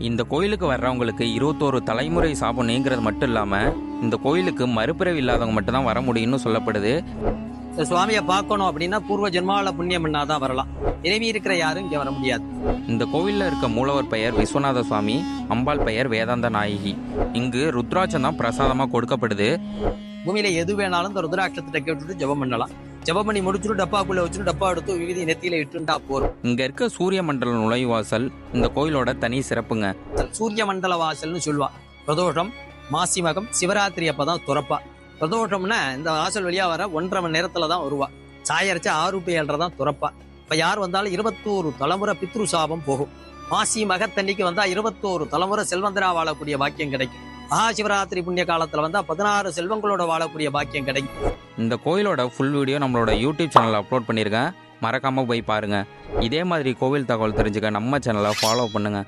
இந்த கோயிலுக்கு வர்றவங்களுக்கு 21 தலைமுறை சாபம் நீங்கிறது மட்டும் இல்லாமல் இந்த கோயிலுக்கு மறுபிறவி இல்லாதவங்க மட்டும்தான் வர முடியும்னு சொல்லப்படுது. இந்த சுவாமியை பார்க்கணும் அப்படின்னா பூர்வ ஜென்மாவில புண்ணியம் பண்ணாதான் வரலாம். இறைவி இருக்கிற யாரும் இங்கே வர முடியாது. இந்த கோவிலில் இருக்க மூலவர் பெயர் விஸ்வநாத சுவாமி, அம்பாள் பெயர் வேதாந்த நாயகி. இங்கு ருத்ராட்சம் தான் பிரசாதமாக கொடுக்கப்படுது. பூமியில எது வேணாலும் இந்த ருத்ராட்சத்தை கேட்டுட்டு ஜெபம் பண்ணலாம். ஜெபம் பண்ணி முடிச்சுட்டு டப்பாக்குள்ள வச்சுட்டு டப்பா எடுத்து விகுதி நெத்தியில இட்டுண்டா போறோம். இங்க இருக்க சூரிய மண்டல நுழைவாசல் இந்த கோயிலோட தனி சிறப்புங்க. சூரிய மண்டல வாசல்னு சொல்லுவா. பிரதோஷம், மாசி மகம், சிவராத்திரி அப்பதான் துறப்பா. பிரதோஷம்னா இந்த வாசல் வழியா வர 1.5 மணி நேரத்துல தான் வருவா. சாயரைச்சு 6 to 7:30 தான் துறப்பா. இப்ப யார் வந்தாலும் 21 தலைமுறை பித்ரு சாபம் போகும். மாசி மகத்தன்னைக்கு வந்தா 21 தலைமுறை செல்வந்தரா வாழக்கூடிய பாக்கியம் கிடைக்கும். மகா சிவராத்திரி புண்ணிய காலத்துல வந்தா 16 செல்வங்களோட வாழக்கூடிய பாக்கியம் கிடைக்கும். இந்த கோயிலோட ஃபுல் வீடியோ நம்மளோட யூடியூப் சேனலில் அப்லோட் பண்ணியிருக்கேன், மறக்காமல் போய் பாருங்கள். இதே மாதிரி கோவில் தகவல் தெரிஞ்சுக்க நம்ம சேனலை ஃபாலோ பண்ணுங்கள்.